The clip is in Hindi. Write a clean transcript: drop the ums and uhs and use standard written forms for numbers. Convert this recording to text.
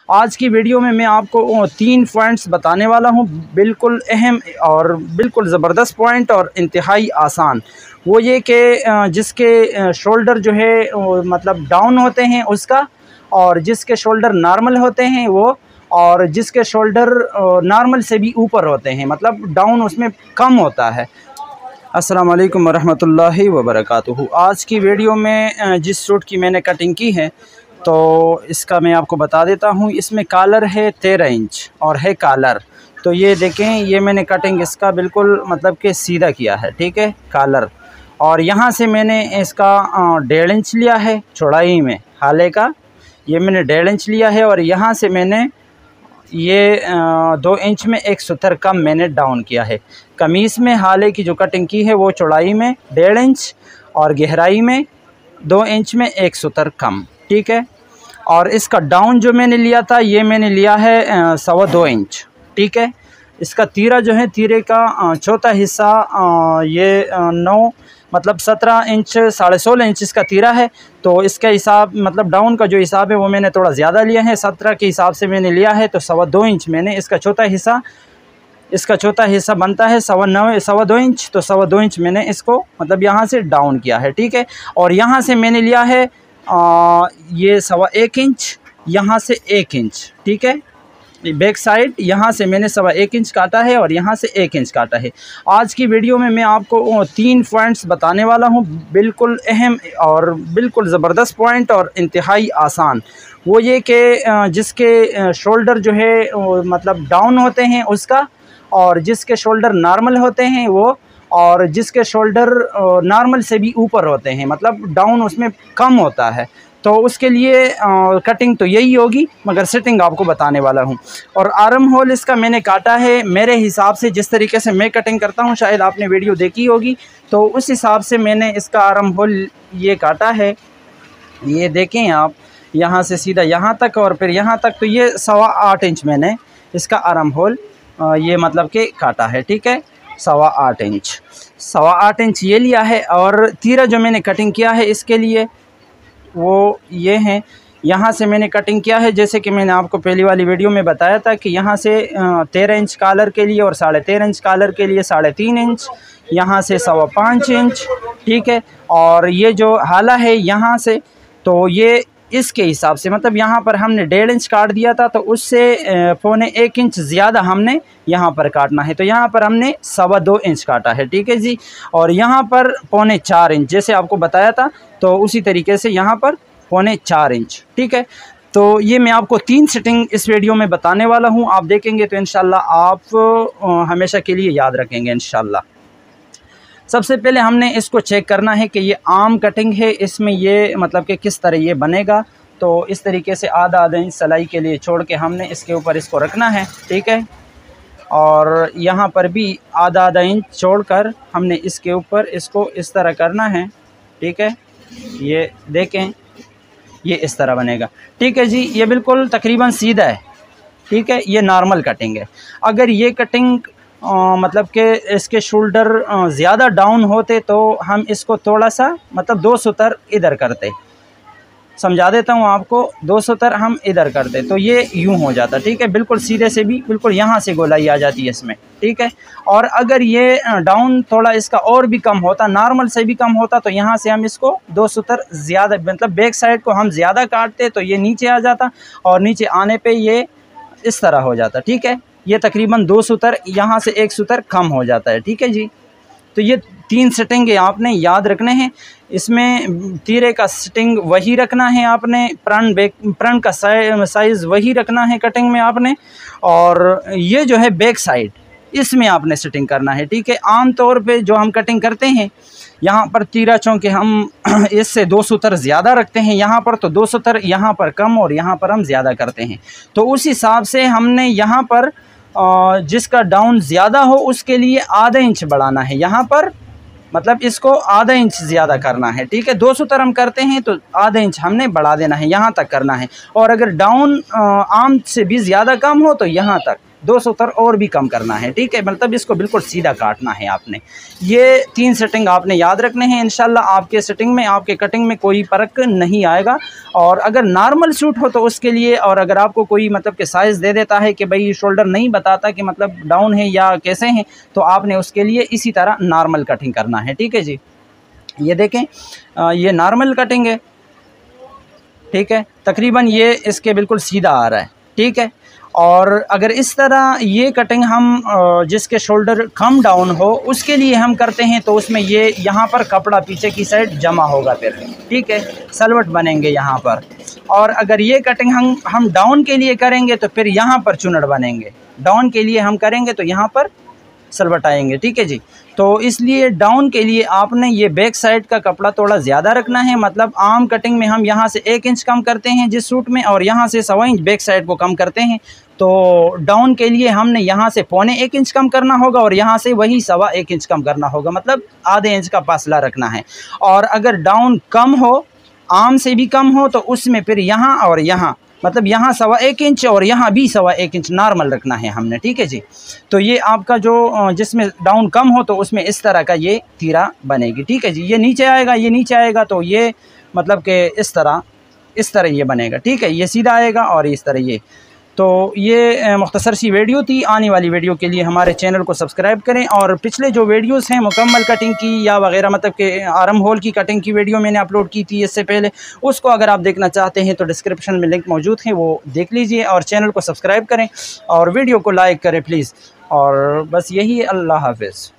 आज की वीडियो में मैं आपको 3 पॉइंट्स बताने वाला हूं, बिल्कुल अहम और बिल्कुल ज़बरदस्त पॉइंट और इंतहाई आसान। वो ये कि जिसके शोल्डर जो है मतलब डाउन होते हैं उसका, और जिसके शोल्डर नॉर्मल होते हैं वो, और जिसके शोल्डर नॉर्मल से भी ऊपर होते हैं, मतलब डाउन उसमें कम होता है। अस्सलाम वालेकुम वरहमतुल्लाहि वबरकातुहू। आज की वीडियो में जिस सूट की मैंने कटिंग की है तो इसका मैं आपको बता देता हूँ। इसमें कॉलर है 13 इंच और है कॉलर। तो ये देखें, ये मैंने कटिंग इसका बिल्कुल मतलब कि सीधा किया है, ठीक है, कॉलर। और यहाँ से मैंने इसका 1.5 इंच लिया है चौड़ाई में हाले का, ये मैंने 1.5 इंच लिया है। और यहाँ से मैंने ये 2 इंच में 1 सूत्र कम मैंने डाउन किया है। कमीज़ में हाले की जो कटिंग की है वो चौड़ाई में 1.5 इंच और गहराई में 2 इंच में 1 सूत्र कम, ठीक है। और इसका डाउन जो मैंने लिया था ये मैंने लिया है 2.25 इंच, ठीक है। इसका तीरा जो है, तीरे का चौथा हिस्सा ये 9 मतलब 17 इंच 16.5 इंच इसका तीरा है। तो इसका हिसाब मतलब डाउन का जो हिसाब है वो मैंने थोड़ा ज़्यादा लिया है, 17 के हिसाब से मैंने लिया है। तो 2.25 इंच मैंने इसका चौथा हिस्सा बनता है 2.25 इंच। तो 2.25 इंच मैंने इसको मतलब यहाँ से डाउन किया है, ठीक है। और यहाँ से मैंने लिया है ये 1.25 इंच, यहाँ से 1 इंच, ठीक है। बैक साइड यहाँ से मैंने 1.25 इंच काटा है और यहाँ से 1 इंच काटा है। आज की वीडियो में मैं आपको 3 पॉइंट्स बताने वाला हूँ, बिल्कुल अहम और बिल्कुल ज़बरदस्त पॉइंट और इंतहाई आसान। वो ये कि जिसके शोल्डर जो है मतलब डाउन होते हैं उसका, और जिसके शोल्डर नॉर्मल होते हैं वो, और जिसके शोल्डर नॉर्मल से भी ऊपर होते हैं, मतलब डाउन उसमें कम होता है। तो उसके लिए कटिंग तो यही होगी, मगर सेटिंग आपको बताने वाला हूँ। और आर्म होल इसका मैंने काटा है मेरे हिसाब से, जिस तरीके से मैं कटिंग करता हूँ, शायद आपने वीडियो देखी होगी, तो उस हिसाब से मैंने इसका आर्म होल ये काटा है। ये देखें आप, यहाँ से सीधा यहाँ तक और फिर यहाँ तक, तो ये 8.25 इंच मैंने इसका आर्म होल ये मतलब कि काटा है, ठीक है। 8.25 इंच ये लिया है। और तीरा जो मैंने कटिंग किया है इसके लिए वो ये हैं, यहाँ से मैंने कटिंग किया है, जैसे कि मैंने आपको पहली वाली वीडियो में बताया था कि यहाँ से 13 इंच कॉलर के लिए और 13.5 इंच कॉलर के लिए 3.5 इंच, यहाँ से 5.25 इंच, ठीक है। और ये जो हाला है यहाँ से, तो ये इसके हिसाब से मतलब यहाँ पर हमने 1.5 इंच काट दिया था, तो उससे 1.25 इंच ज़्यादा हमने यहाँ पर काटना है। तो यहाँ पर हमने 2.25 इंच काटा है, ठीक है जी। और यहाँ पर 4.25 इंच जैसे आपको बताया था, तो उसी तरीके से यहाँ पर 4.25 इंच, ठीक है। तो ये मैं आपको 3 सेटिंग इस वीडियो में बताने वाला हूँ। आप देखेंगे तो इंशाल्लाह आप हमेशा के लिए याद रखेंगे इंशाल्लाह। सबसे पहले हमने इसको चेक करना है कि ये आम कटिंग है, इसमें ये मतलब कि किस तरह ये बनेगा। तो इस तरीके से आधा इंच सिलाई के लिए छोड़ के हमने इसके ऊपर इसको रखना है, ठीक है। और यहाँ पर भी आधा इंच छोड़कर हमने इसके ऊपर इसको इस तरह करना है, ठीक है। ये देखें, ये इस तरह बनेगा, ठीक है जी। ये बिल्कुल तकरीबन सीधा है, ठीक है। ये नॉर्मल कटिंग है। अगर ये कटिंग मतलब कि इसके शोल्डर ज़्यादा डाउन होते तो हम इसको थोड़ा सा मतलब 2 सूत्र इधर करते, समझा देता हूँ आपको, 2 सूत्र हम इधर करते तो ये यूं हो जाता, ठीक है। बिल्कुल सीधे से भी बिल्कुल यहाँ से गोलाई आ जाती है इसमें, ठीक है। और अगर ये डाउन थोड़ा इसका और भी कम होता, नॉर्मल से भी कम होता, तो यहाँ से हम इसको 2 सूत्र ज़्यादा मतलब बैक साइड को हम ज़्यादा काटते तो ये नीचे आ जाता, और नीचे आने पर ये इस तरह हो जाता, ठीक है। ये तकरीबन 2 सूत्र, यहाँ से 1 सूत्र कम हो जाता है, ठीक है जी। तो ये 3 सेटिंग आपने याद रखने हैं। इसमें तीरे का सेटिंग वही रखना है आपने, फ्रंट का साइज़ वही रखना है कटिंग में आपने। और ये जो है बैक साइड, इसमें आपने सेटिंग करना है, ठीक है। आम तौर पे जो हम कटिंग करते हैं यहाँ पर तीरा चौंके हम इससे 2 सूत्र ज़्यादा रखते हैं, यहाँ पर तो 2 सूत्र यहाँ पर कम और यहाँ पर हम ज़्यादा करते हैं। तो उस हिसाब से हमने यहाँ पर जिसका डाउन ज़्यादा हो उसके लिए आधा इंच बढ़ाना है, यहाँ पर मतलब इसको आधा इंच ज़्यादा करना है, ठीक है। 2 सूत्र हम करते हैं तो आधा इंच हमने बढ़ा देना है, यहाँ तक करना है। और अगर डाउन आम से भी ज़्यादा कम हो तो यहाँ तक, 270 और भी कम करना है, ठीक है। मतलब इसको बिल्कुल सीधा काटना है आपने। ये 3 सेटिंग आपने याद रखने हैं। इंशाल्लाह आपके सेटिंग में, आपके कटिंग में कोई फ़र्क नहीं आएगा। और अगर नॉर्मल सूट हो तो उसके लिए, और अगर आपको कोई मतलब कि साइज़ दे देता है कि भाई शोल्डर नहीं बताता कि मतलब डाउन है या कैसे हैं, तो आपने उसके लिए इसी तरह नॉर्मल कटिंग करना है, ठीक है जी। ये देखें, ये नॉर्मल कटिंग है, ठीक है। तकरीबन ये इसके बिल्कुल सीधा आ रहा है, ठीक है। और अगर इस तरह ये कटिंग हम जिसके शोल्डर कम डाउन हो उसके लिए हम करते हैं तो उसमें ये यहाँ पर कपड़ा पीछे की साइड जमा होगा फिर, ठीक है, सलवट बनेंगे यहाँ पर। और अगर ये कटिंग हम डाउन के लिए करेंगे तो फिर यहाँ पर चुनड़ बनेंगे। डाउन के लिए हम करेंगे तो यहाँ पर सलवट आएंगे, ठीक है जी। तो इसलिए डाउन के लिए आपने ये बैक साइड का कपड़ा थोड़ा ज़्यादा रखना है। मतलब आम कटिंग में हम यहाँ से 1 इंच कम करते हैं जिस सूट में, और यहाँ से 1.25 इंच बैक साइड को कम करते हैं। तो डाउन के लिए हमने यहाँ से 0.25 इंच कम करना होगा और यहाँ से वही 1.25 इंच कम करना होगा, मतलब आधे इंच का फासला रखना है। और अगर डाउन कम हो, आम से भी कम हो, तो उसमें फिर यहाँ और यहाँ, मतलब यहाँ 1.25 इंच और यहाँ भी 1.25 इंच नॉर्मल रखना है हमने, ठीक है जी। तो ये आपका जो जिसमें डाउन कम हो तो उसमें इस तरह का ये तीरा बनेगी, ठीक है जी। ये नीचे आएगा, ये नीचे आएगा, तो ये मतलब कि इस तरह ये बनेगा, ठीक है। ये सीधा आएगा और इस तरह ये। तो ये मुख्तसर सी वीडियो थी। आने वाली वीडियो के लिए हमारे चैनल को सब्सक्राइब करें, और पिछले जो वीडियोस हैं मुकम्मल कटिंग की या वगैरह, मतलब कि आर्म होल की कटिंग की वीडियो मैंने अपलोड की थी इससे पहले, उसको अगर आप देखना चाहते हैं तो डिस्क्रिप्शन में लिंक मौजूद है, वो देख लीजिए। और चैनल को सब्सक्राइब करें और वीडियो को लाइक करें प्लीज़। और बस यही, अल्लाह हाफ़िज़।